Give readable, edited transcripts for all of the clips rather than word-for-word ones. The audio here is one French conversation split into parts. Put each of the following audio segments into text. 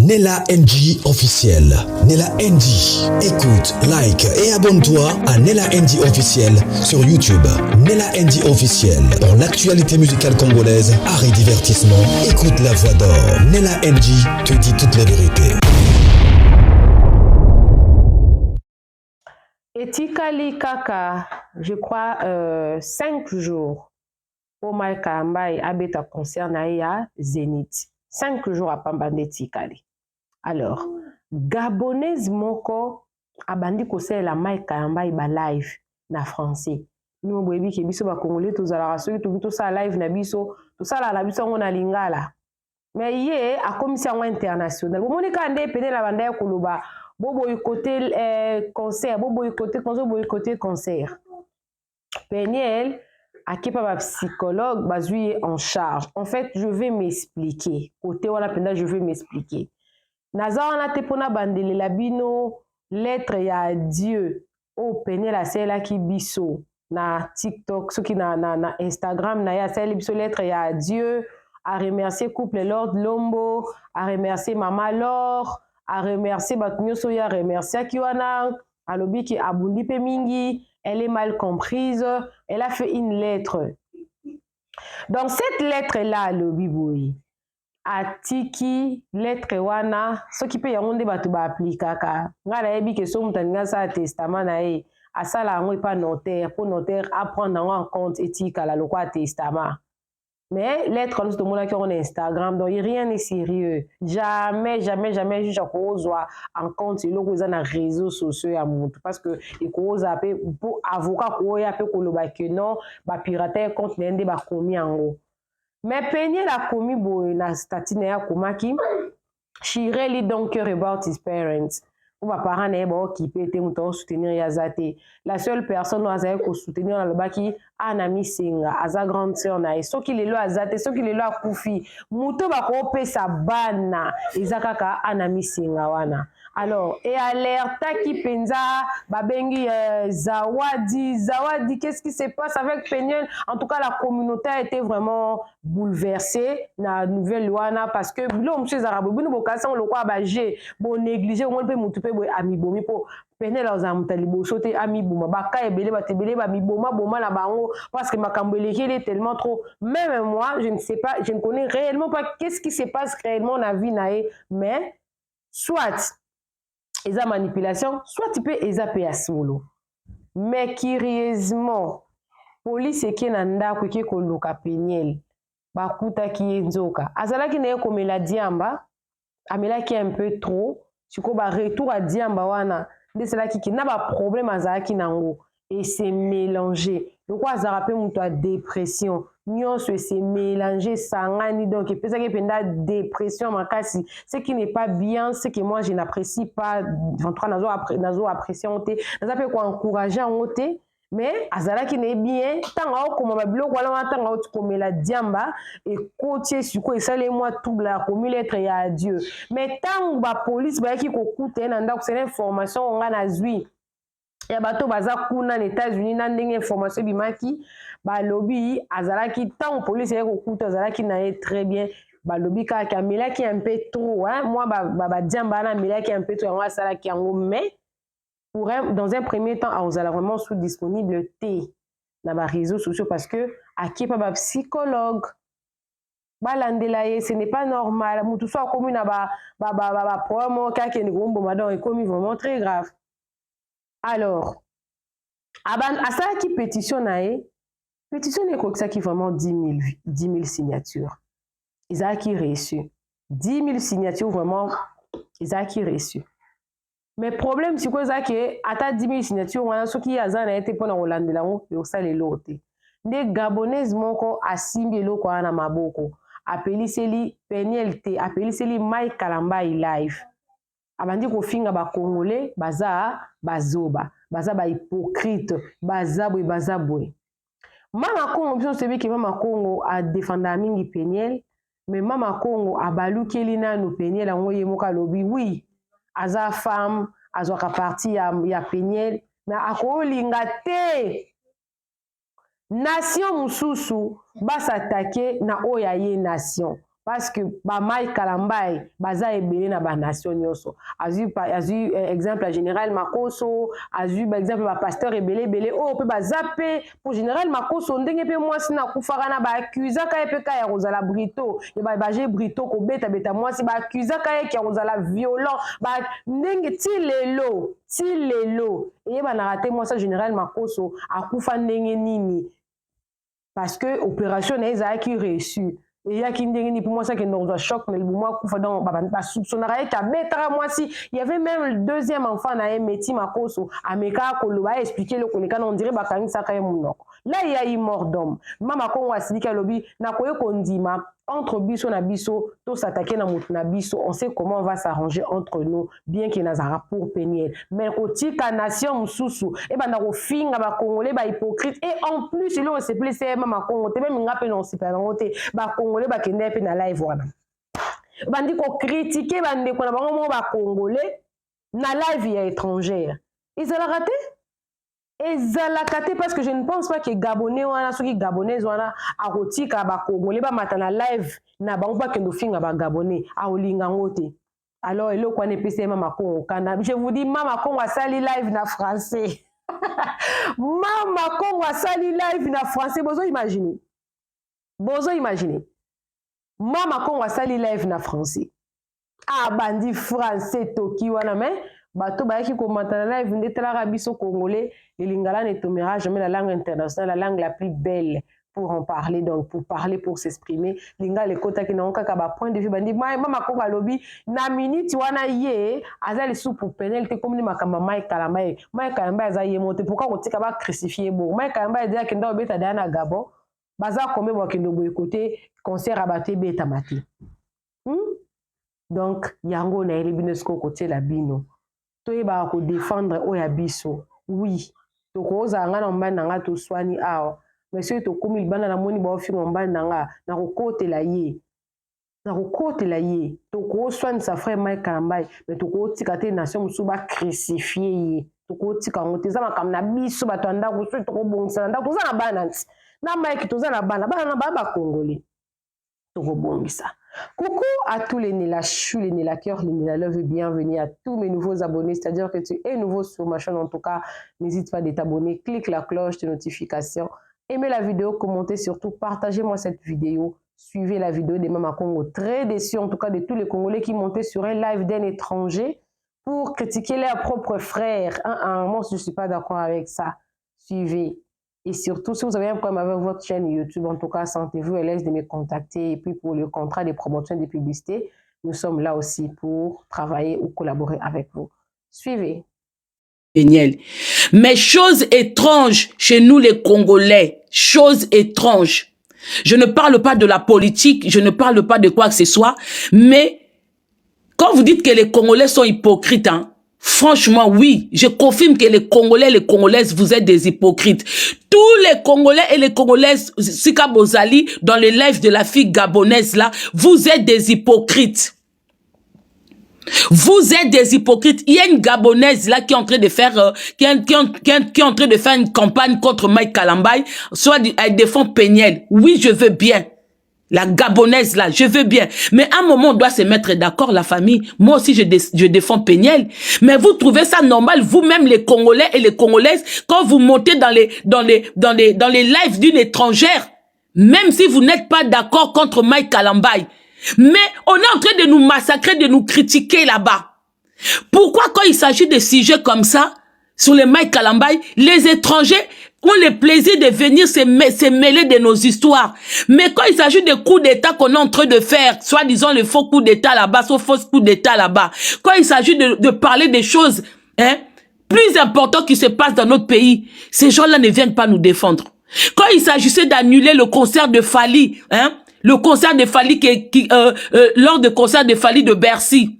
Nella NG officiel. Nella NG. Écoute, like et abonne-toi à Nella NG officiel sur YouTube. Nella NG officiel. Pour l'actualité musicale congolaise, art et divertissement, écoute la voix d'or. Nella NG te dit toutes les vérités. Etikali kaka, je crois 5 jours. Omar Kambai abeta concert na ya Zénith. 5 jours à Pambande Tikali. Alors, Gabonaise moko abandi kosela la Mike Kambai ba live na français. Nous boyebi ke biso ba congolais tozala rasoki to ça live na biso, to ça la biso ngona lingala. Mais yé a commission internationale. Bo monika ande pene la banda koloba, bo boycotter concert, bo boycotter concert. Peniel à qui pas psychologue basé en charge. En fait, je vais m'expliquer. Côté wala penda je vais m'expliquer. Nazana tepona bandele labino lettre ya Dieu au pene la sela ki biso na TikTok ce qui na Instagram na ya sela biso lettre ya Dieu à remercier couple Lord Lombo, à remercier Mama Laure, à remercier Batunyoso ya remercier Kiwana, à lobi ki abundi pe mingi, elle est mal comprise, elle a fait une lettre. Dans cette lettre là lobi boy atiki lettre wana ce qui peut yangonde batu ba aplikaka ngala yebi ke so mutaninga sa testament na e asala ngo pas notaire pour notaire à prendre en compte éthique à la loi testament. Mais lettre nous tout monde qui on Instagram donc rien n'est sérieux. Jamais je cause en compte le cause na réseaux sociaux ya mutu parce que il cause appel pour avocat ko ya pe ko loba que non ba pirater compte ndé ba komi ango. Mais peigner la commis boy na statine ya komaki she really don't care about his parents. Ou ba parents na ba occupé te muto soutenir ya zate. La seule personne oza ko soutenir na lobaki Anami Singa aza grande sœur na so ki lelo azate so ki lelo akufi muto ba ko pesa bana ezakaka Anami Singa wana. Alors, et alerta qui penza babengi Zawadi, qu'est-ce qui se passe avec Peniel? En tout cas, la communauté a été vraiment bouleversée dans la nouvelle loi parce que là, monsieur Zarabo, nous bokasa on le quoi bagé, bon négligé, on peut mutupe ami bomi pour Peniel aux amtalibo sauter ami boma baka ebele batebele ba mi boma la bango parce que makambele est tellement trop. Même moi, je ne sais pas, je ne connais réellement pas qu'est-ce qui se passe réellement dans la vie nae, mais soit eza manipulation, soit tu peux eza pe solo. Mais curieusement, police qui nanda ko ki ko luka Peniel bakuta ki nzoka. Azala ki na ko mela diamba, amela ki un peu trop, siko ba retour à diamba wana, de cela qui na ba problème azala ki nango et c'est mélangé. Donc quoi azala pe muto a dépression. Nyonso c'est mélangé sangani donc et ça qui penda dépression makasi ce qui n'est pas bien ce que moi je n'apprécie pas ventre nazo apprécier honte naza pe ko encourager honte mais azala qui n'est bien tanga ko ma biloko wala tanga o komela diamba et côtier suko et ça les moi tout la comme lettre ya Dieu mais tant ba police ba ki ko kuta na ndako c'est information on a zui ya bato baza kuna na États-Unis na ndenge information bimaki balobi azalaki tant police ya kokuta azalaki na très bien balobi ka kamela qui un peu trop hein moi ba diamba na mela qui un peu trop on sala ki yango mais pour dans un premier temps on a vraiment sous disponible T na ba réseaux sociaux parce que aki pa ba psychologue balandela ye ce n'est pas normal mutu so komi na ba problème ka ke ni gombo madon est commis vraiment très grave. Alors, à ça qui pétitionne, pétition est ça qui vraiment 10 000 signatures. Ils ont qui reçu 10 000 signatures vraiment, ils ont qui reçu. Mais le problème c'est quoi ça que à 10 000 signatures, on a ceux qui ont été pour la Hollande là, on ça les lots. Les Gabonais moko asimbi loko ana maboko. Appeli seli Peniel te, appeli seli Mike Kalamba live. Abandi ko finga ba congolais baza bazoba baza ba hypocrite baza boy mama Congo biso sebi ke mama Congo a défendre mingi Peniel mais mama Congo abaluki lina no Peniel ngo yemoka lobi oui aza femme azwa ka partie ya Peniel na akolinga te nation mususu bas attaquer na oya ye nation parce que ba Mike Kalambai baza ebele na ba nation nyonso azu exemple général Makoso azu ba exemple ba pasteur ebele o pe baza pe pour général Makoso ndenge pe mwasi na kufaka na ba accusaka ye pe ka ya kozala brito ye ba baje brito ko beta mwasi ba accusaka ye ki ya kozala violent ba ndenge ti lelo et ba na raté mwasi général Makoso akufa ndenge nini parce que opération na eza ki reçu et ya ki ndenge ni pour moi ça que dans un choc mais le moi kufa dans ba soupçonnera ka betara mwasi il y avait même le deuxième enfant na Meti Makoso ameka ko lo ba expliquer le koleka on dirait ba kanisa ka munoko là il y a eu mort d'homme mama ko wasilika lobi na koye kondima entre biso na biso to s'attaquer na mutu na biso on sait comment on va s'arranger entre nous bien qu'il nazara pour Peniel mais kotika nation mususu e banda ko finga ba congolais ba hypocrite et en plus il se plaisait mama Congo te même ngape non super ngote ba congolais ba kende pe na live wana bandi ko critiquer bande ko na bango mo ba congolais na live ya étrangère ils ont raté ezalaka te parce que je ne pense pas que Gabonais wana soki Gabonais wana akotika ba Congolais ba matana live na bango ba kendo finga ba Gabonais aolinga ngote alors eloko wana epesi mama Congo kana je vous dis mama Congo asali live na français mama Congo asali live na français bozo imaginer mama Congo asali live na français ah bandi français toki wana mais bato ba ki commenter live ndetala biso congolais le lingala ne tombera jamais la langue internationale la langue la plus belle pour en parler donc pour parler pour s'exprimer linga le kota ki na kaka ba point de vue bandi mama ko lobi na minute wana ye azali sous pour Peniel te comme ni makamba Mike Kalambai azaye monte pourquoi on tika ba crucifier bon Mike Kalambai dia kenda obeta dana Gabon baza comme ba kendo boy côté concert abaté beta mati donc yango na elibinesko côté la bino toyeba ko défendre oya biso oui tokoza nga na mbanda nga to swani awa monsieur to komi libanda na moni ba ofinga mbanda nga na kokotela ye to ko swani sa frère Mike Kalambai mais to ko tika te nation musu ba crucifier ye to ko tika ngote za makam na biso bato anda ko so to ko bongisa nda to za na bana na Mike to za na bana na ba congolais to ko bongisa. Coucou à tous les Nélachus, les Nélakeurs, les Nélalove, bienvenue à tous mes nouveaux abonnés, c'est-à-dire que tu es nouveau sur ma chaîne, en tout cas, n'hésite pas à t'abonner, clique la cloche de notification, aimez la vidéo, commentez surtout, partagez-moi cette vidéo, suivez la vidéo des Mama Congo, très déçus en tout cas de tous les Congolais qui montaient sur un live d'un étranger pour critiquer leurs propres frères. Moi, je ne suis pas d'accord avec ça, suivez. Et surtout, si vous avez un problème avec votre chaîne YouTube, en tout cas, sentez-vous à l'aise de me contacter. Et puis, pour le contrat de promotion de publicité, nous sommes là aussi pour travailler ou collaborer avec vous. Suivez. Peniel. Mais chose étrange chez nous les Congolais, chose étrange. Je ne parle pas de la politique, je ne parle pas de quoi que ce soit, mais quand vous dites que les Congolais sont hypocrites, hein, franchement, oui, je confirme que les Congolais et les Congolaises, vous êtes des hypocrites. Tous les Congolais et les Congolaises, Sika Bozali, dans les lives de la fille gabonaise là, vous êtes des hypocrites. Vous êtes des hypocrites. Il y a une Gabonaise là qui est en train de faire, qui est en train de faire une campagne contre Mike Kalambai, soit elle défend Peniel. Oui, je veux bien. La Gabonaise là, je veux bien. Mais à un moment, on doit se mettre d'accord, la famille. Moi aussi, je défends Peniel. Mais vous trouvez ça normal, vous-même les Congolais et les Congolaises, quand vous montez dans les lives d'une étrangère, même si vous n'êtes pas d'accord contre Mike Kalambai, mais on est en train de nous massacrer, de nous critiquer là-bas. Pourquoi quand il s'agit de sujets comme ça, sur les Mike Kalambai, les étrangers ont le plaisir de venir se mêler de nos histoires. Mais quand il s'agit de coups d'État qu'on est en train de faire, soi-disant le faux coup d'État là-bas, soit faux coup d'État là-bas, quand il s'agit de parler des choses plus importantes qui se passent dans notre pays, ces gens-là ne viennent pas nous défendre. Quand il s'agissait d'annuler le concert de Fally, le concert de Fally lors du concert de Fally de Bercy,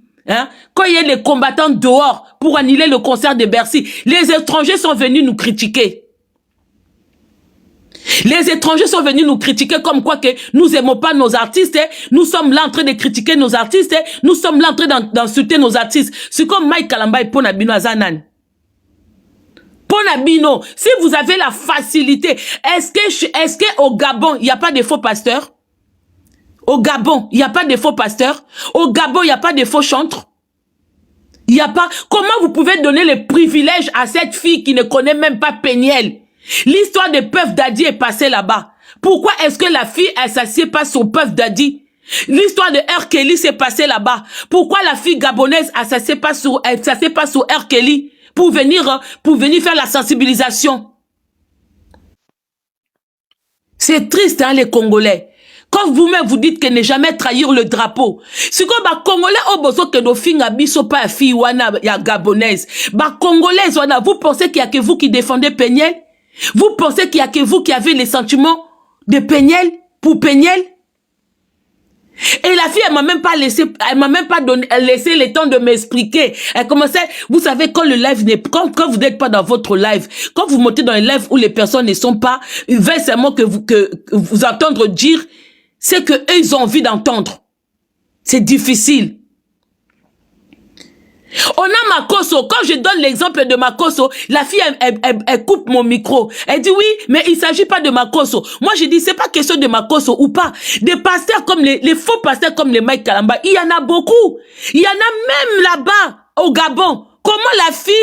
quand il y a les combattants dehors pour annuler le concert de Bercy, les étrangers sont venus nous critiquer. Les étrangers sont venus nous critiquer comme quoi que nous n'aimons pas nos artistes, nous sommes là en train de critiquer nos artistes, nous sommes là en train d'insulter nos artistes. C'est comme Mike Kalambai Ponabino Azanan. Ponabino, si vous avez la facilité, est-ce que au Gabon, il n'y a pas de faux pasteurs? Au Gabon, il n'y a pas de faux pasteurs. Au Gabon, il n'y a pas de faux chantres. Il n'y a pas... Comment vous pouvez donner les privilèges à cette fille qui ne connaît même pas Péniel? L'histoire de Puff Daddy est passée là-bas. Pourquoi est-ce que la fille, elle s'assied pas sur Puff Daddy? L'histoire de R. Kelly s'est passée là-bas. Pourquoi la fille gabonaise, elle s'assied pas sur R. Kelly pour venir faire la sensibilisation? C'est triste, hein, les Congolais. Quand vous-même vous dites que ne jamais trahir le drapeau. Si comme les Congolais ont besoin que nos filles n'habitent pas fille wana ya gabonaise. Congolais wana, vous pensez qu'il y a que vous qui défendez Péniel? Vous pensez qu'il y a que vous qui avez les sentiments de Péniel pour Péniel? Et la fille, elle m'a même pas laissé le temps de m'expliquer. Elle commençait, vous savez, quand le live n'est, quand vous n'êtes pas dans votre live, quand vous montez dans les lives où les personnes ne sont pas, ils veulent seulement que vous entendre dire, c'est que eux, ils ont envie d'entendre. C'est difficile. On a Makosso. Quand je donne l'exemple de Makosso, la fille, elle coupe mon micro. Elle dit oui, mais il ne s'agit pas de Makosso. Moi, je dis, c'est pas question de Makosso ou pas. Des pasteurs comme les faux pasteurs comme les Mike Kalamba, il y en a beaucoup. Il y en a même là-bas, au Gabon. Comment la fille,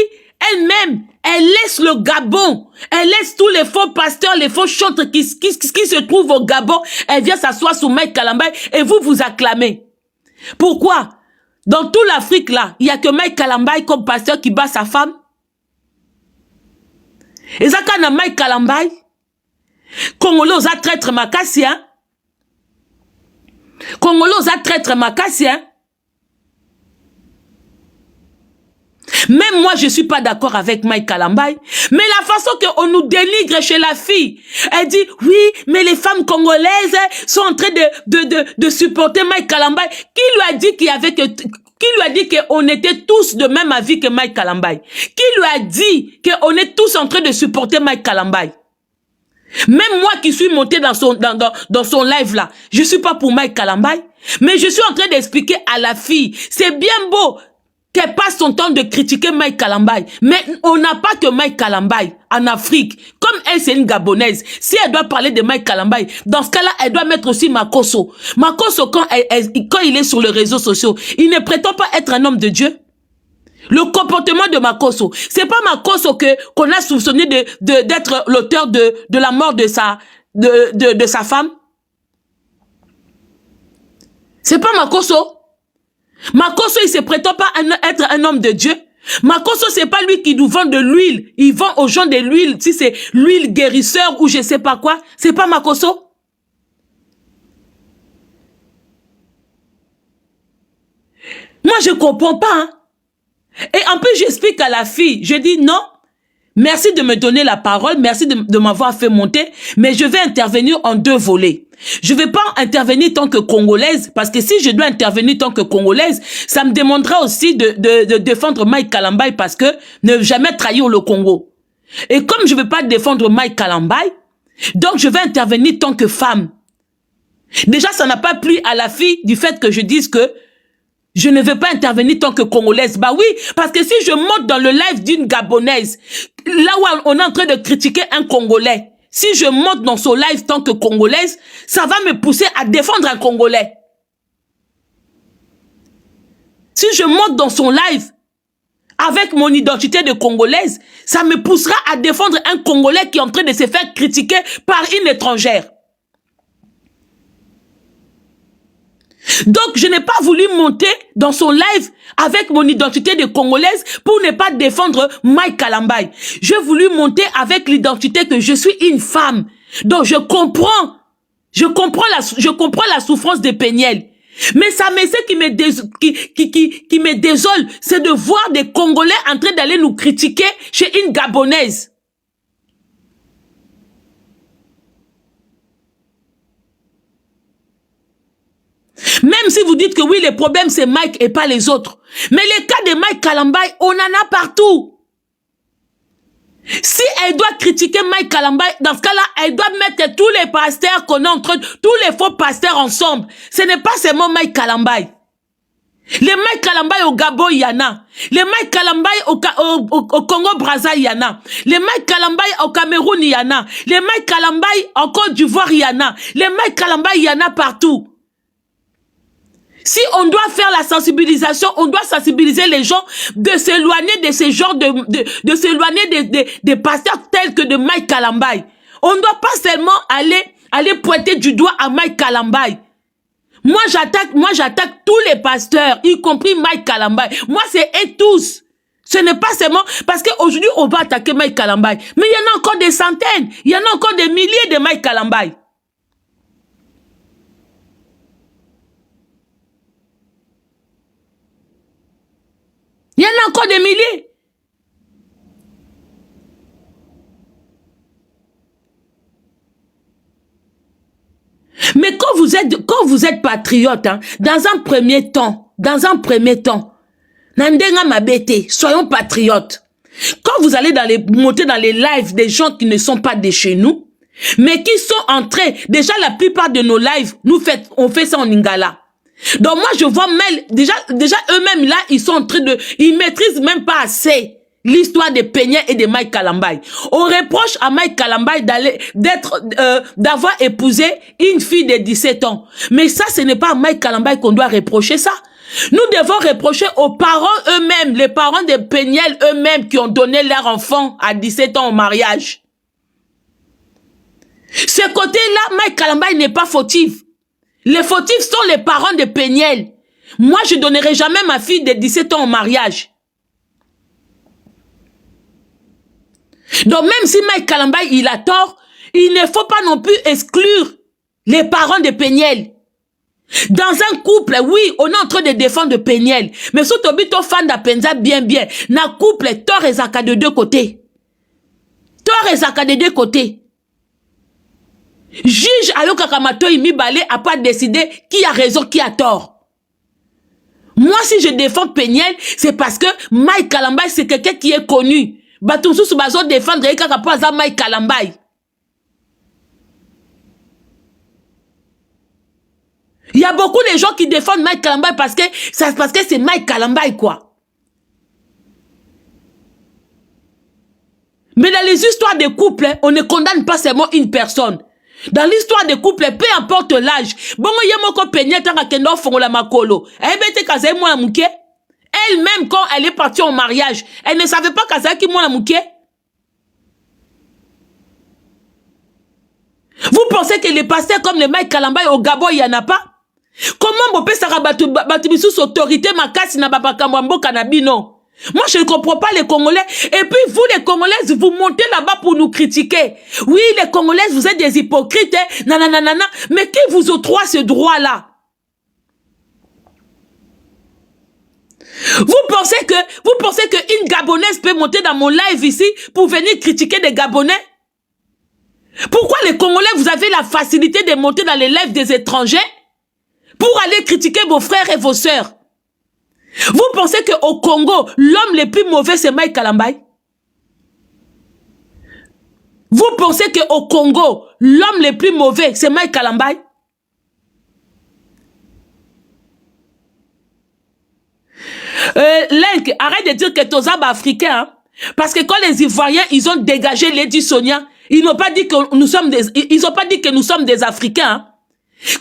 elle-même, elle laisse le Gabon. Elle laisse tous les faux pasteurs, les faux chantres qui se trouvent au Gabon. Elle vient s'asseoir sur Mike Kalamba et vous acclamez. Pourquoi? Dans toute l'Afrique, là, il n'y a que Mike Kalambay comme pasteur qui bat sa femme. Et ça, quand on a Mike Kalambay, Congolais a traître Makassien. Congolais a traître Makassien. Même moi, je ne suis pas d'accord avec Mike Kalambay. Mais la façon qu'on nous dénigre chez la fille, elle dit, oui, mais les femmes congolaises sont en train de supporter Mike Kalambay. Qui lui a dit qu'il y avait qui lui a dit qu'on était tous de même avis que Mike Kalambay? Qui lui a dit qu'on est tous en train de supporter Mike Kalambay? Même moi qui suis monté dans son live là, je ne suis pas pour Mike Kalambay. Mais je suis en train d'expliquer à la fille, c'est bien beau qu'elle passe son temps de critiquer Mike Kalambay. Mais on n'a pas que Mike Kalambay en Afrique. Comme elle, c'est une Gabonaise. Si elle doit parler de Mike Kalambay, dans ce cas-là, elle doit mettre aussi Makosso. Makosso, quand il est sur les réseaux sociaux, il ne prétend pas être un homme de Dieu. Le comportement de Makosso, c'est pas Makosso qu'on a soupçonné d'être l'auteur de la mort de sa femme. C'est pas Makosso. Makosso, il se prétend pas être un homme de Dieu. Makosso, c'est pas lui qui nous vend de l'huile. Il vend aux gens de l'huile. Si c'est l'huile guérisseur ou je sais pas quoi. C'est pas Makosso. Moi, je comprends pas. Hein. Et en plus, j'explique à la fille. Je dis non. Merci de me donner la parole. Merci de m'avoir fait monter. Mais je vais intervenir en deux volets. Je ne vais pas intervenir tant que Congolaise, parce que si je dois intervenir tant que Congolaise, ça me demandera aussi de défendre Mike Kalambay, parce que ne jamais trahir le Congo. Et comme je ne veux pas défendre Mike Kalambay, donc je vais intervenir tant que femme. Déjà, ça n'a pas plu à la fille du fait que je dise que je ne veux pas intervenir tant que Congolaise. Bah oui, parce que si je monte dans le live d'une Gabonaise, là où on est en train de critiquer un Congolais, si je monte dans son live tant que Congolaise, ça va me pousser à défendre un Congolais. Si je monte dans son live avec mon identité de Congolaise, ça me poussera à défendre un Congolais qui est en train de se faire critiquer par une étrangère. Donc, je n'ai pas voulu monter dans son live avec mon identité de Congolaise pour ne pas défendre Mike Kalambay. J'ai voulu monter avec l'identité que je suis une femme. Donc, je comprends la souffrance de Péniel. Mais ça, mais ce qui me désole, c'est de voir des Congolais en train d'aller nous critiquer chez une Gabonaise. Même si vous dites que oui, le problème c'est Mike et pas les autres. Mais les cas de Mike Kalambay, on en a partout. Si elle doit critiquer Mike Kalambay, dans ce cas-là, elle doit mettre tous les pasteurs qu'on est en train, tous les faux pasteurs ensemble. Ce n'est pas seulement Mike Kalambay. Les Mike Kalambay au Gabon, il y en a. Les Mike Kalambay au Congo-Brazza, il y en a. Les Mike Kalambay au Cameroun, il y en a. Les Mike Kalambay en Côte d'Ivoire, il y en a. Les Mike Kalambay, il y en a partout. Si on doit faire la sensibilisation, on doit sensibiliser les gens de s'éloigner de ces genres de s'éloigner des pasteurs tels que de Mike Kalambay. On ne doit pas seulement aller pointer du doigt à Mike Kalambay. Moi j'attaque tous les pasteurs, y compris Mike Kalambay. Moi c'est eux tous. Ce n'est pas seulement parce qu'aujourd'hui on va attaquer Mike Kalambay. Mais il y en a encore des centaines, il y en a encore des milliers de Mike Kalambay. Il y en a encore des milliers. Mais quand vous êtes patriote, hein, dans un premier temps, Nandenga Mabete, soyons patriotes. Quand vous allez monter dans les lives des gens qui ne sont pas de chez nous, mais qui sont entrés, déjà la plupart de nos lives, on fait ça en Lingala. Donc moi je vois même, déjà eux-mêmes là, ils maîtrisent même pas assez l'histoire de Peña et de Mike Kalambay. On reproche à Mike Kalambay d'avoir épousé une fille de 17 ans. Mais ça, ce n'est pas à Mike Kalambay qu'on doit reprocher ça. Nous devons reprocher aux parents eux-mêmes, les parents de Peña eux-mêmes qui ont donné leur enfant à 17 ans au mariage. Ce côté-là, Mike Kalambay n'est pas fautif. Les fautifs sont les parents de Peña. Moi, je ne donnerai jamais ma fille de 17 ans au mariage. Donc même si Mike Kalambay il a tort, il ne faut pas non plus exclure les parents de Peña. Dans un couple, oui, on est en train de défendre Peña, mais si tu es fan d'Apenza bien, na couple, tort et zaka de deux côtés. Tort et zaka de deux côtés. Juge alors Kakamato Imibale a pas décidé qui a raison, qui a tort. Moi, si je défends Peña, c'est parce que Mike Kalambay, c'est quelqu'un qui est connu. Batumsu Subazo défendre Mike Kalambay. Il y a beaucoup de gens qui défendent Mike Kalambay parce que c'est Mike Kalambay, quoi. Mais dans les histoires de couple, on ne condamne pas seulement une personne. Dans l'histoire de couple, peu importe l'âge, bon, yamoko Peña tanga kendo fongola makolo. Ebete kaze mwana muke. Elle-même, quand elle est partie au mariage, elle ne savait pas kaze ki mwana muke. Vous pensez que les pasteurs comme les Mike Kalambay au Gabon, il n'y en a pas? Comment vous pouvez savoir sous autorité makasi na babakambo mboka na bino? Moi, je ne comprends pas les Congolais. Et puis, vous, les Congolaises, vous montez là-bas pour nous critiquer. Oui, les Congolaises, vous êtes des hypocrites, hein, nanana. Mais qui vous octroie ce droit-là? Vous pensez que une Gabonaise peut monter dans mon live ici pour venir critiquer des Gabonais? Pourquoi les Congolais, vous avez la facilité de monter dans les lives des étrangers pour aller critiquer vos frères et vos sœurs? Vous pensez qu'au Congo, l'homme le plus mauvais, c'est Mike Kalambay? Vous pensez qu'au Congo, l'homme le plus mauvais, c'est Mike Kalambay? Link, arrête de dire que tu es africain. Hein? Parce que quand les Ivoiriens, ils ont dégagé Lady Sonia, ils n'ont pas dit que nous sommes des Africains. Hein?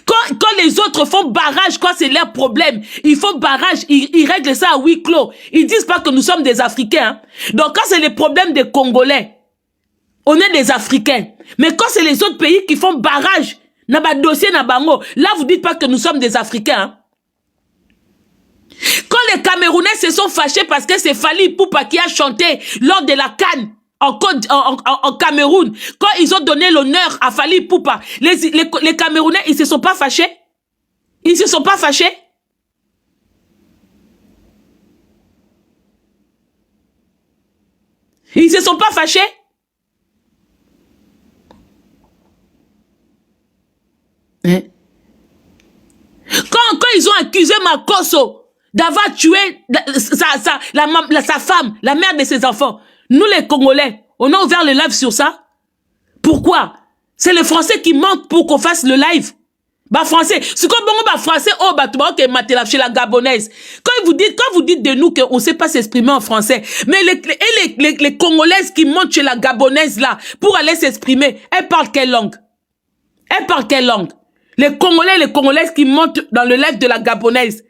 Quand les autres font barrage, quand c'est leur problème, ils font barrage, ils règlent ça à huis clos. Ils disent pas que nous sommes des Africains. Hein? Donc quand c'est les problèmes des Congolais, on est des Africains. Mais quand c'est les autres pays qui font barrage, na ba dossier na bango, là vous dites pas que nous sommes des Africains. Hein? Quand les Camerounais se sont fâchés parce que c'est Fally Ipupa qui a chanté lors de la CAN en Cameroun, quand ils ont donné l'honneur à Fally Ipupa, les Camerounais, ils se sont pas fâchés? Ils se sont pas fâchés? Ils se sont pas fâchés? Hein? Quand ils ont accusé Makosso d'avoir tué sa femme, la mère de ses enfants, nous les Congolais, on a ouvert le live sur ça. Pourquoi? C'est les Français qui manquent pour qu'on fasse le live. Bah Français, c'est comme bon Français, oh bah tu vois que matela chez la Gabonaise. Quand vous dites de nous qu'on ne sait pas s'exprimer en français, mais les Congolaises qui montent chez la Gabonaise là pour aller s'exprimer, elles parlent quelle langue? Elles parlent quelle langue? Les Congolais et les Congolaises qui montent dans le live de la Gabonaise,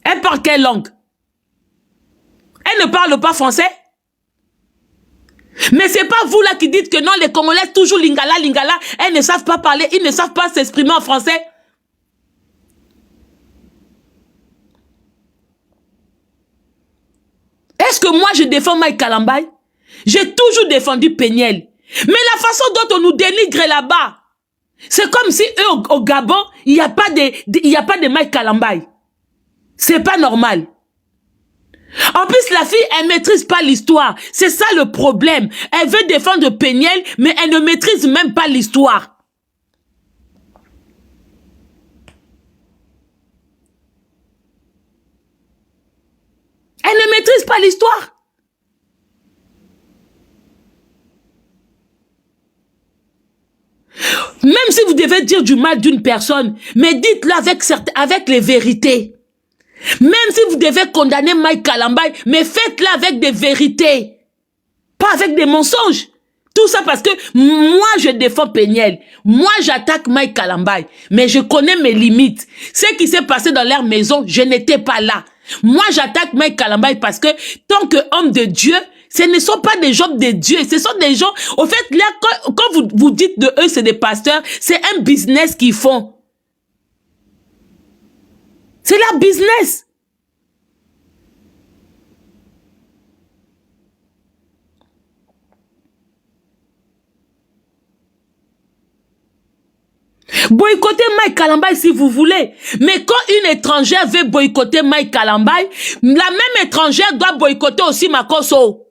elle parle quelle langue? Elle ne parle pas français? Mais c'est pas vous là qui dites que non, les Congolais toujours lingala, lingala, elles ne savent pas parler, ils ne savent pas s'exprimer en français. Est-ce que moi je défends Mike Kalambay? J'ai toujours défendu Péniel. Mais la façon dont on nous dénigre là-bas, c'est comme si eux au Gabon, il n'y a pas de Mike Kalambay. C'est pas normal. En plus, la fille, elle maîtrise pas l'histoire. C'est ça le problème. Elle veut défendre Péniel, mais elle ne maîtrise même pas l'histoire. Elle ne maîtrise pas l'histoire. Même si vous devez dire du mal d'une personne, mais dites-le avec les vérités. Même si vous devez condamner Mike Kalambay, mais faites-le avec des vérités. Pas avec des mensonges. Tout ça parce que moi, je défends Péniel. Moi, j'attaque Mike Kalambay. Mais je connais mes limites. Ce qui s'est passé dans leur maison, je n'étais pas là. Moi, j'attaque Mike Kalambay parce que tant qu'homme de Dieu, ce ne sont pas des gens de Dieu. Ce sont des gens... Au fait, là, quand vous dites de eux, c'est des pasteurs, c'est un business qu'ils font. C'est leur business. Boycottez Mike Kalambay si vous voulez. Mais quand une étrangère veut boycotter Mike Kalambay, la même étrangère doit boycotter aussi Makosso.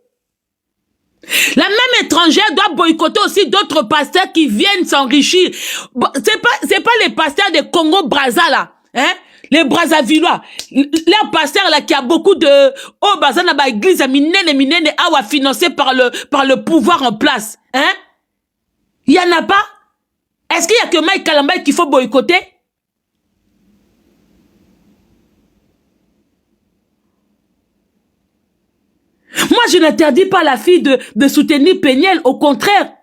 La même étrangère doit boycotter aussi d'autres pasteurs qui viennent s'enrichir. C'est pas les pasteurs de Congo-Brazza là. Hein? Les Brazzavillois. Les pasteurs là qui a beaucoup de... Oh, bazana ba église minene awa financé par le pouvoir en place. Hein? Il y en a pas? Est-ce qu'il y a que Mike Kalambay qu'il faut boycotter? Moi, je n'interdis pas la fille de soutenir Péniel. Au contraire,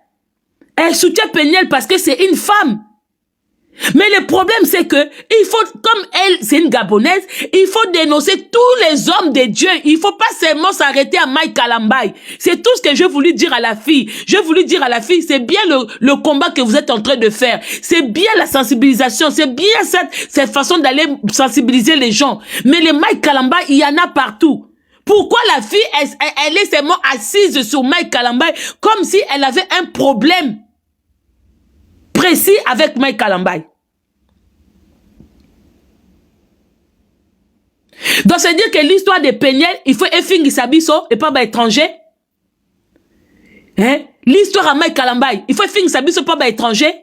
elle soutient Péniel parce que c'est une femme. Mais le problème, c'est que il faut, comme elle, c'est une Gabonaise, il faut dénoncer tous les hommes de Dieu. Il faut pas seulement s'arrêter à Mike Kalambay. C'est tout ce que je voulais dire à la fille. Je voulais dire à la fille, c'est bien le combat que vous êtes en train de faire. C'est bien la sensibilisation. C'est bien cette façon d'aller sensibiliser les gens. Mais les Mike Kalambay, il y en a partout. Pourquoi la fille, elle est seulement assise sur Mike Kalambay comme si elle avait un problème précis avec Mike Kalambay? Donc, c'est dire que l'histoire de Péniel, il faut effinguer Sabiso et pas étranger. Hein? L'histoire à Mike Kalambay, il faut effinguer Sabiso et pas étranger.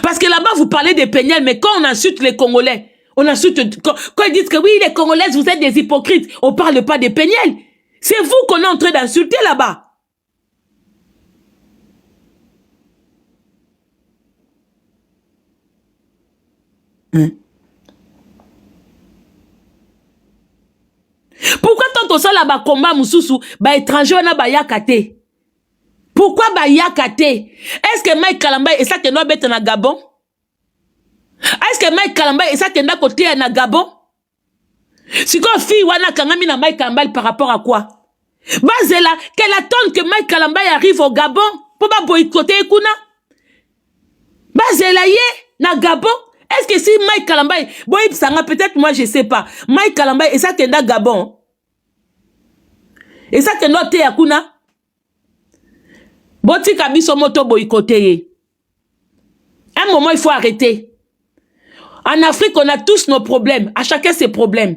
Parce que là-bas, vous parlez de Péniel, mais quand on insulte les Congolais, on insulte, quand ils disent que oui, les Congolaises, vous êtes des hypocrites, on parle pas de Péniel. C'est vous qu'on est en train d'insulter là-bas. Pourquoi tant on sait là-bas combat Moussoussou, étranger on a yakate? Pourquoi yakate? Est-ce que Mike Kalambay et ça que nous bête na Gabon? Est-ce que Mike Kalambay et ça que nous côté na Gabon? Si quand fille wana kangami na Mike Kalambay par rapport à quoi? Bazela qu'elle attend que Mike Kalambay arrive au Gabon pour pas boycotter Kuna. Bazela yé na Gabon. Est-ce que si Mike Kalambay, peut-être moi je sais pas, Mike Kalambay et ça que na Gabon? Et ça que nous te yakuna? Boti kabiso moto boycotter. Un moment il faut arrêter. En Afrique, on a tous nos problèmes. À chacun ses problèmes.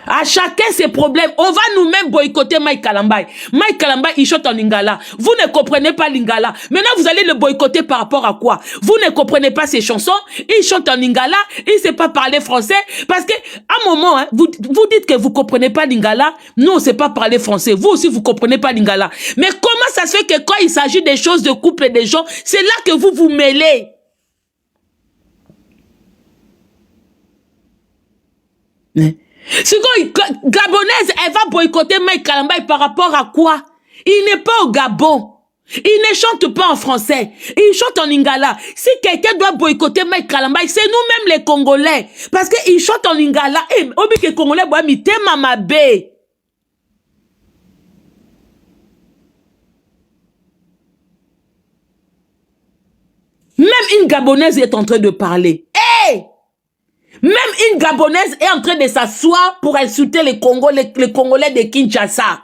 À chacun ses problèmes. On va nous-mêmes boycotter Mike Kalambay. Mike Kalambay, il chante en lingala. Vous ne comprenez pas lingala. Maintenant, vous allez le boycotter par rapport à quoi? Vous ne comprenez pas ses chansons. Il chante en lingala. Il ne sait pas parler français. Parce que, à un moment, hein, vous dites que vous ne comprenez pas lingala. Nous, on ne sait pas parler français. Vous aussi, vous ne comprenez pas lingala. Mais comment ça se fait que quand il s'agit des choses de couple et des gens, c'est là que vous vous mêlez? Si Gabonaise, elle va boycotter Mike Kalambay par rapport à quoi? Il n'est pas au Gabon. Ils ne chantent pas en français. Ils chantent en lingala. Si quelqu'un doit boycotter Mike Kalambay, c'est nous-mêmes les Congolais. Parce qu'ils chantent en lingala. Et obi que Congolais boit mi tema mabe. Même une Gabonaise est en train de parler. Hey! Même une Gabonaise est en train de s'asseoir pour insulter les Congolais de Kinshasa.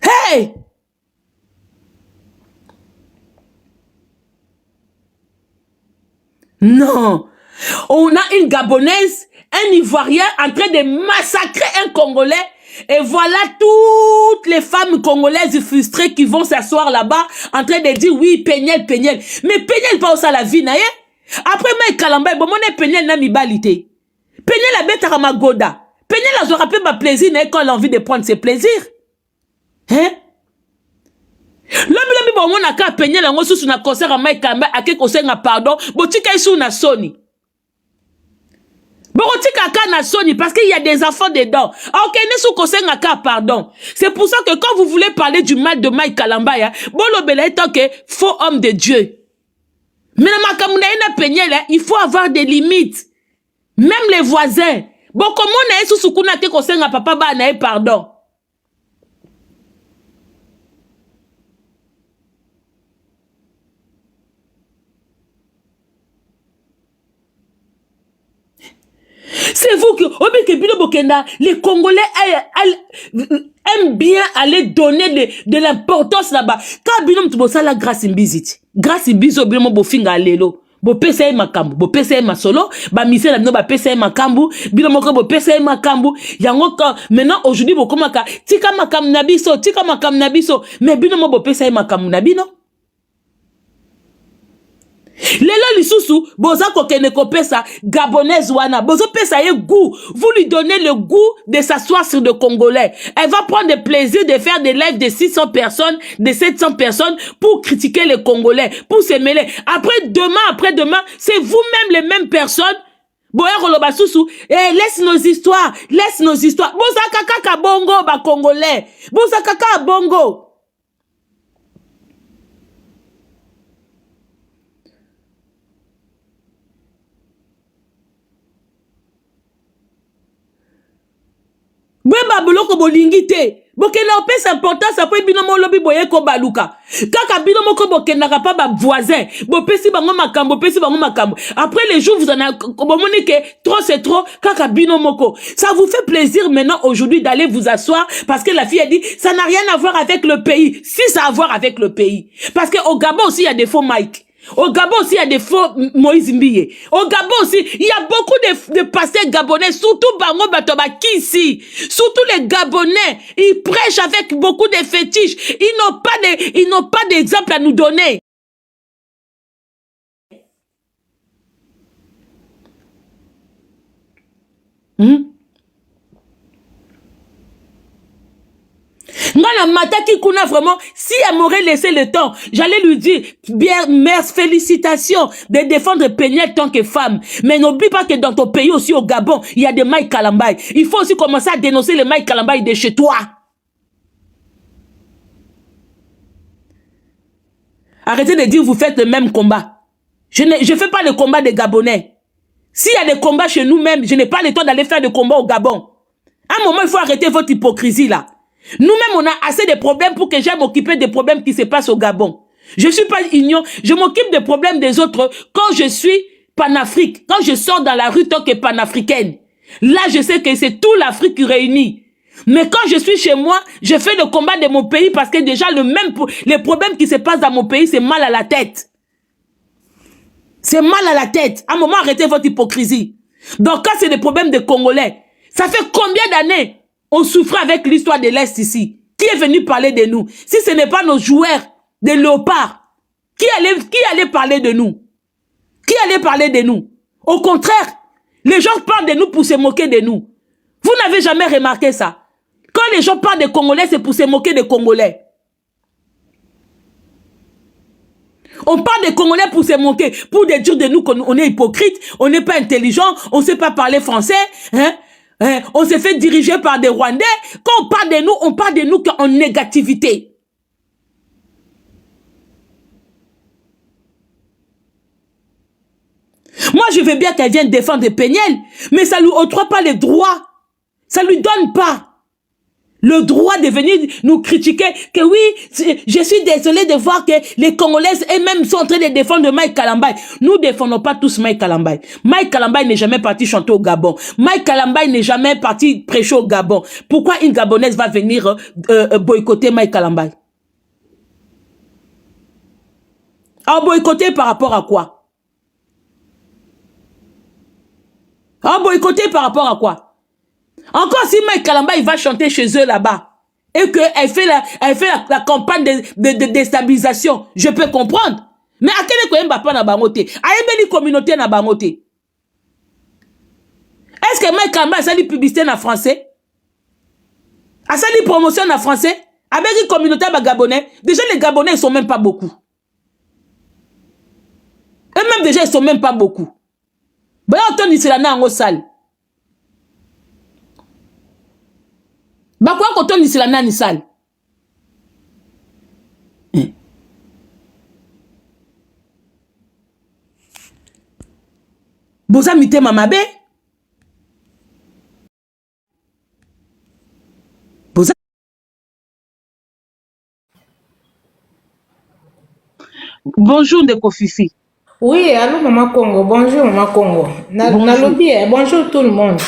Hey! Non. On a une Gabonaise, un Ivoirien en train de massacrer un Congolais. Et voilà toutes les femmes congolaises frustrées qui vont s'asseoir là-bas en train de dire oui, Péniel, Péniel. Mais Péniel pas aussi la vie, naïe. Après, moi, Kalambay, bon, mon Péniel n'a mi balité. Péniel a bête à Ramagoda. Péniel a rappelé ma plaisir, quand elle a envie de prendre ses plaisirs. Hein? L'homme, bon, mon aka Péniel, on sous un concert à Mike Kalambay, à quel conseil n'a pardon, bon, tu qu'est sous na Sony. Bon, tu qu'à na Sony, parce qu'il y a des enfants dedans. Ok, ne sous conseil n'a qu'à pardon. C'est pour ça que quand vous voulez parler du mal de Mike Kalambay, bon, l'obéla est tant que faux homme de Dieu. Mais dans ma Péniel, il faut avoir des limites. Même les voisins. Bon, comment on a sous Sukuna te conseil à papa ba na pardon. C'est vous que les Congolais aiment bien aller donner de l'importance là-bas. Quand binom tu bossa la grâce imbizit. Grâce imbizo binom bo finga lelo. Bo pesa makambu, bo pesa masolo, ba mise la bino ba pesa makambu, binom ko bo pesa makambu. Yango maintenant aujourd'hui bo komaka tika makam nabiso, mais binom bo pesa makambu nabino. Lelo lisusu, boza kokene ko pesa gabonaise wana, bozo pesa ye goût. Vous lui donnez le goût de s'asseoir sur le Congolais. Elle va prendre le plaisir de faire des lives de 600 personnes, de 700 personnes pour critiquer les Congolais, pour se mêler. Après-demain, c'est vous-même les mêmes personnes. Boya Roloba Soussou, laisse nos histoires. Boza kaka bongo ba Congolais. Boza kaka bongo. Bweba boloko bolingite. Bokena opes importance après binomo lobi boye ko baluka. Kaka binomo ko bokena pa ba voisin. Bopesi bango makambo, Après les jours vous en avez bomoni que trop c'est trop kaka binomo ko. Ça vous fait plaisir maintenant aujourd'hui d'aller vous asseoir parce que la fille a dit ça n'a rien à voir avec le pays. Si ça a à voir avec le pays. Parce que au Gabon aussi il y a des faux Mike. Au Gabon aussi, il y a des faux Moïse Mbiye. Au Gabon aussi, il y a beaucoup de pasteurs gabonais, surtout Bango Batobaki ici. Surtout les Gabonais, ils prêchent avec beaucoup de fétiches. Ils n'ont pas d'exemple à nous donner. Ngana Mataki Kuna vraiment, si elle m'aurait laissé le temps, j'allais lui dire, bien, merci, félicitations de défendre Péniel tant que femme. Mais n'oublie pas que dans ton pays aussi au Gabon, il y a des Mike Kalambay. Il faut aussi commencer à dénoncer les Mike Kalambay de chez toi. Arrêtez de dire vous faites le même combat. Je ne fais pas le combat des Gabonais. S'il y a des combats chez nous-mêmes, je n'ai pas le temps d'aller faire des combats au Gabon. À un moment, il faut arrêter votre hypocrisie là. Nous-mêmes, on a assez de problèmes pour que j'aille m'occuper des problèmes qui se passent au Gabon. Je ne suis pas ignorant. Je m'occupe des problèmes des autres quand je suis panafrique. Quand je sors dans la rue tant que panafricaine. Là, je sais que c'est toute l'Afrique qui réunit. Mais quand je suis chez moi, je fais le combat de mon pays parce que déjà, les problèmes qui se passent dans mon pays, c'est mal à la tête. C'est mal à la tête. À un moment, arrêtez votre hypocrisie. Donc, quand c'est des problèmes de Congolais, ça fait combien d'années on souffre avec l'histoire de l'Est ici? Qui est venu parler de nous? Si ce n'est pas nos joueurs de léopards, qui allait parler de nous? Qui allait parler de nous? Au contraire, les gens parlent de nous pour se moquer de nous. Vous n'avez jamais remarqué ça? Quand les gens parlent des Congolais, c'est pour se moquer des Congolais. On parle des Congolais pour se moquer, pour dire de nous qu'on est hypocrite, on n'est pas intelligent, on ne sait pas parler français, hein? On s'est fait diriger par des Rwandais. Quand on parle de nous en négativité. je veux bien qu'elle vienne défendre Péniel, mais ça lui octroie pas les droits. Ça lui donne pas le droit de venir nous critiquer que oui, je suis désolé de voir que les Congolaises elles-mêmes sont en train de défendre Mike Kalambay. Nous défendons pas tous Mike Kalambay. Mike Kalambay n'est jamais parti chanter au Gabon. Mike Kalambay n'est jamais parti prêcher au Gabon. Pourquoi une Gabonaise va venir boycotter Mike Kalambay? Alors boycotter par rapport à quoi? Alors boycotter par rapport à quoi? Encore si Mike Kalambay va chanter chez eux là-bas et qu'elle fait la campagne de déstabilisation, je peux comprendre. Mais à quel point Mbappé na bangote? A une communauté na bangote? Est-ce que Mike Kalambay a sali publicité en français? A sali promotion en français? Avec une communauté gabonais? Déjà les Gabonais ils sont même pas beaucoup. Eux-mêmes déjà ils sont même pas beaucoup. Bah on ici là en salle. Bah quoi quand on ici là nani salle? Boza mité mamabe? Boza. Bonjour Ndeko Fifi. Oui, allô Maman Congo. Bonjour Maman Congo. Bonjour tout le monde.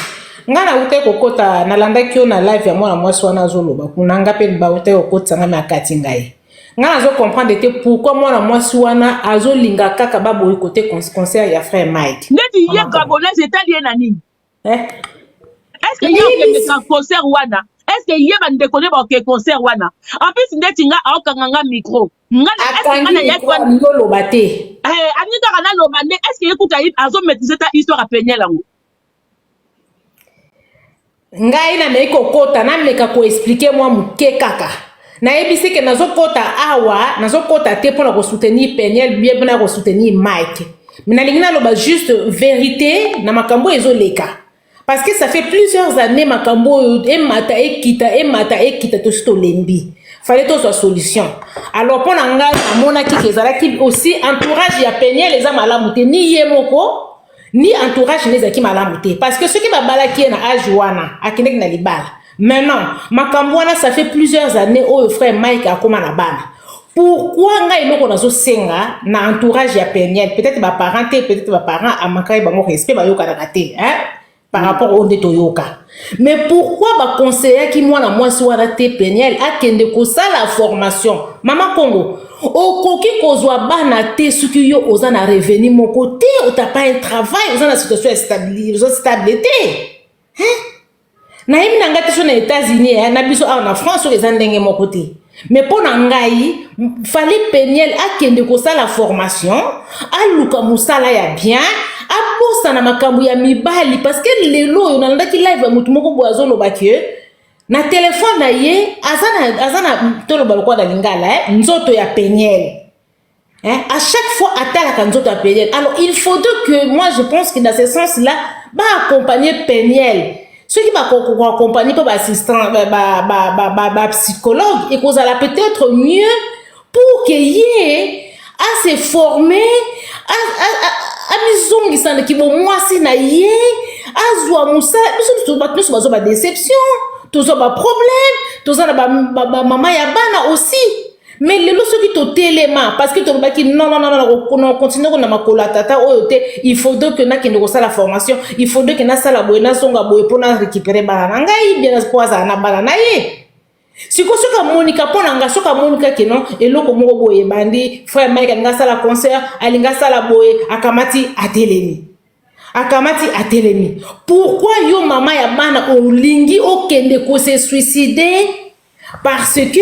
Ngana ute kokota nalanda kio na live ya mwana mwasi wana zoloba kunanga pe ba ute kokota ngame akati ngai. Ngana zo comprendre te pourquoi mwana mwasi wana azolinga kaka babo côté concert ya frère Mike. Ndeti ye Gabonais italien na nini? Est-ce que yé un concert wana? Est-ce que yé ban déconner ba ke concert wana? En plus ndeti nga aokanga micro. Ngana ya ngoloba te. Anita kana loba est-ce que écoute azo maîtriser ta histoire à Péniel ngo? Ngai na meiko kota na meka ko expliquer moi muke kaka na ebisi ke nazo kota awa nazo kota te pour ko soutenir Péniel bien pour ko soutenir Mike mais na lingina loba juste vérité na makambo ezoleka parce que ça fait plusieurs années makambo emata ekita to sto lembi fallait to soit solution alors pour nga amona ki kezala ki aussi entourage ya Péniel les amala te ni yemoko ni entourage les aki malamu te parce que ceux qui va balaki na ajuana akinek na libala maintenant makambwana ça fait plusieurs années au frère Mike akoma na bana pourquoi nga iloko nazo senga na entourage ya Péniel peut-être ba parents peut-être ba parents amakai bango respect ba yoka na te hein par rapport au ndetoyoka mais pourquoi ba conseiller ki mwana mwasi wana te Péniel akende ko sala formation Maman Congo okoki kozwa bana te suki yo oza na revenu moko te ota pas un travail oza na situation stabilité hein na yemi na ngati so na États-Unis na biso na France les ndenge moko te mais pour ngai fallait Péniel akende ko sala formation aluka musala ya bien abosa na makambu ya mibali parce que lelo yo na ndaki live mutu moko boazo lobaki na téléphone na ye azana tolo baloko na lingala nzoto ya Péniel à chaque fois atala nzoto ya Péniel alors il faut que moi je pense que dans ce sens là ba accompagner Péniel ceux qui va accompagner pas assistant ba psychologue et cause la peut-être mieux pour que yé à se former à misongi sana ki bo mwasi na ye azwa musa biso bazo ba déception tous ont des problèmes, tous ont des maman ya bana aussi. Mais les lois qui sont téléma parce que tu vois qui non on continue on a ma tata il faut donc que na qui nous la formation, il faut donc que na sala boena songa boye pour na récupérer bana ngai bien espoir na bana na ye. Si ko soka Monica pona nga soka Monica ke non eloko moko boye bandi frère Mike nga sala concert alinga sala boye akamati atelemi. Akamati atelemi. Pourquoi yo mama ya bana olingi okende ko se suicider parce que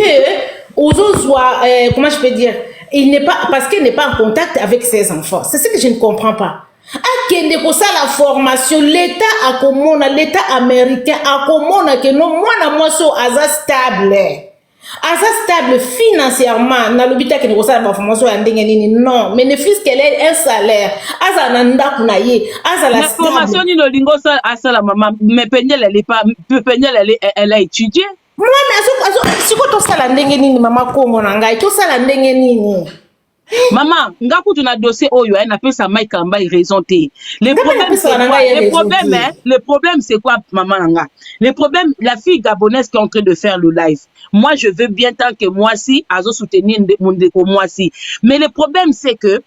ozozwa comment je peux dire il n'est pas parce qu'il n'est pas en contact avec ses enfants. C'est ce que je ne comprends pas. Akende ko la formation l'état américain akomona que non mwana mwaso aza stable financièrement na lobita ke ko sala formation ya ndenge nini non mais ne fils qu'elle ait un salaire aza na ndaku na ye aza la formation ni lolingo sa asala maman mais Péniel elle a étudié moi mais siko to sala ndenge nini Maman Congo na ngai to sala ndenge nini Maman, ngaku tu na dossier oyo, n'a pas sa Mike Kalamba raison té. Le problème c'est quoi, maman Nanga? Le problème, la fille gabonaise qui est en train de faire le live. Moi, je veux bien tant que moi si, azo soutenir mon déco moi si. Mais le problème c'est que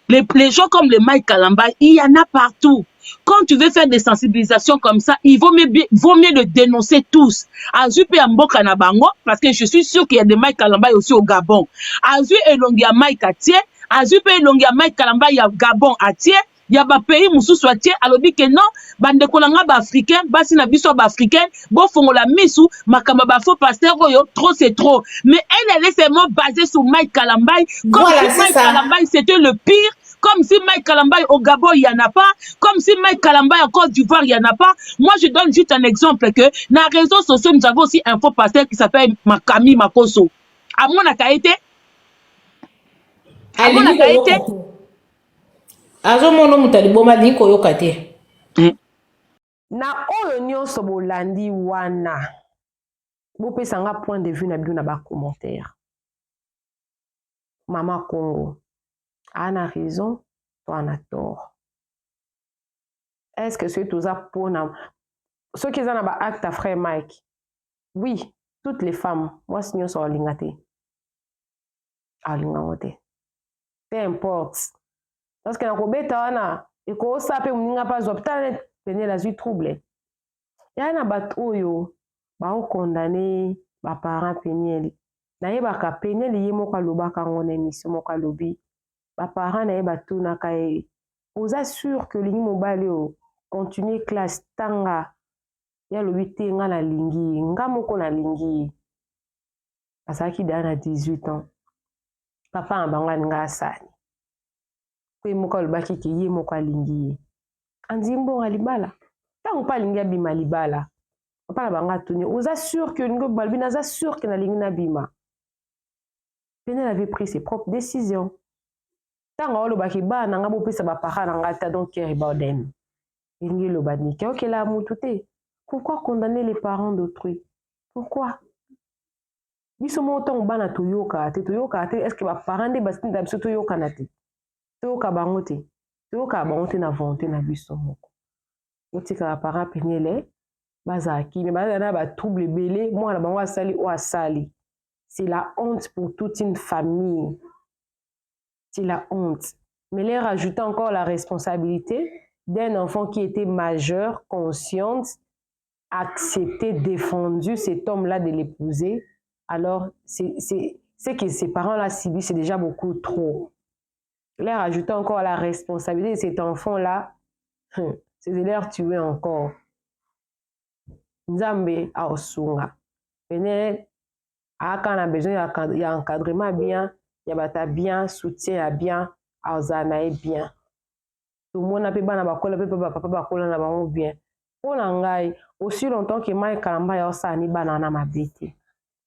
les gens comme le Mike Kalamba, il y en a partout. Quand tu veux faire des sensibilisations comme ça, il vaut mieux le dénoncer tous. Azupe Amboka na bango, parce que je suis sûr qu'il y a des Mike Kalamba aussi au Gabon. Azu elongi ya Mike atie, Azupe elongi ya Mike Kalamba ya Gabon atie, ya ba pays mususu atie, alobi que non, bande kolanga ba africain, basi na biso ba africain, bo fongola misu, makamba ba faux pasteur oyo, trop c'est trop. Mais elle est seulement basée sur Mike Kalamba, comme voilà, si Mike Kalamba c'était le pire. Comme si Mike Kalamba au Gabon, il n'y en a pas. Comme si Mike Kalamba en Côte d'Ivoire, il n'y en a pas. Moi, je donne juste un exemple que dans les réseaux sociaux, nous avons aussi un faux pasteur qui s'appelle Makami Makoso. À mon akaïté. À mon akaïté. Azomono mutaliboma liko yokate. Na oyo nyonso bolandi wana. Bopesanga point de vue na biso na ba commentaire. Mama Congo. Anna a raison, toi on a tort. Est-ce que c'est tout ça pour nous? Ceux qui ont un acte à frère Mike, oui, toutes les femmes, moi si nous sommes lingaté. Peu importe. Parce que nous avons et qu'on sape mninga pas hôpital tenir la vie troublée. Il y a un bateau yo, ba condamné, ba parents péniel. Na yeba ka péniel yemo ka lobaka ngone mission mo ka lobi. Ba parents na yeba tuna kai. Vous assure que lingi mobile yo continuer classe tanga ya lobi tenga na lingi, nga moko na lingi. Asaki dana 18 ans. Papa ambanga nga asani. Kwe moka lobaki ki ye moka lingi. Anzimbo ngalibala. Tango pa lingi abima libala. Papa na banga tuni. Vous assure que lingo balbina assure que na lingi na bima. Penel avait pris ses propres décisions. Tango lobaki ba na nga bo pesa ba para na nga ta donc keri baudem. Lingi lobani ke ok la mutute. Pourquoi condamner les parents d'autrui? Pourquoi? Biso mo tongo bana toyoka te est-ce que ba parents de basinda biso toyoka na te? Toyoka bangote. Toyoka bangote na volonté na biso moko. Otika ba parents penele bazaki mais bazana ba trouble belé moi na bango asali o asali. C'est la honte pour toute une famille. C'est la honte. Mais les rajouter encore la responsabilité d'un enfant qui était majeur, consciente, accepté, défendu cet homme-là de l'épouser. Alors, c'est que ses parents-là subissent, c'est déjà beaucoup trop. Les rajouter encore la responsabilité de cet enfant-là, c'est de leur tuer encore. Nzambe a osunga. Quand on a besoin, il y a encadrement bien, il y a bien, soutien bien, auzana bien. Tout le monde a pu bana bakola papa bakola na bango bien. Pour ngai aussi longtemps que Mike Kalamba ya osani bana na mabete.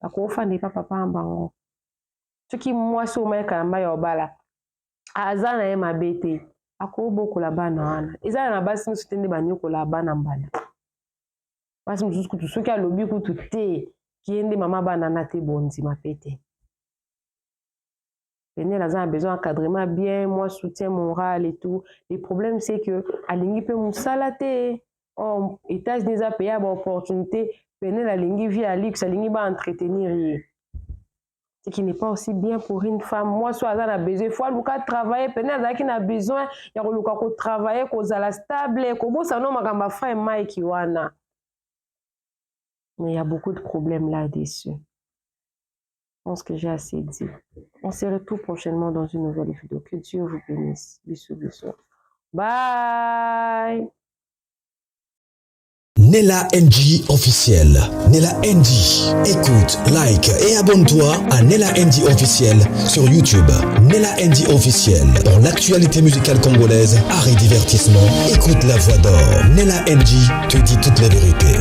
Akofa ndi papa bango. Ce qui moi sur Mike Kalamba ya obala. Azana e mabete. Akobo la bana wana. Ezana na basi musutende banyoko la bana mbala. Basi musuku tu soki alobi ku tuté. Qui maman banana te bonzi ma pété. Penel a besoin d'encadrement bien, moi soutien moral et tout. Le problème c'est que alingi pe musalate. Oh, États-Unis a payé une opportunité. Penel alingi via Alix, alingi ba entretenir. Ce qui n'est pas aussi bien pour une femme. Moi soit a besoin fois luka travailler, penel a qui a besoin ya luka ko travailler ko zala stable, ko bosa no makamba frère Mike wana. Mais il y a beaucoup de problèmes là-dessus. Je pense que j'ai assez dit. On se retrouve prochainement dans une nouvelle vidéo. Que Dieu vous bénisse. Bisous, bisous. Bye. Nella NG officiel. Nella NG. Écoute, like et abonne-toi à Nella NG officiel sur YouTube. Nella NG officiel. Pour l'actualité musicale congolaise, art et divertissement, écoute la voix d'or. Nella NG te dit toute la vérité.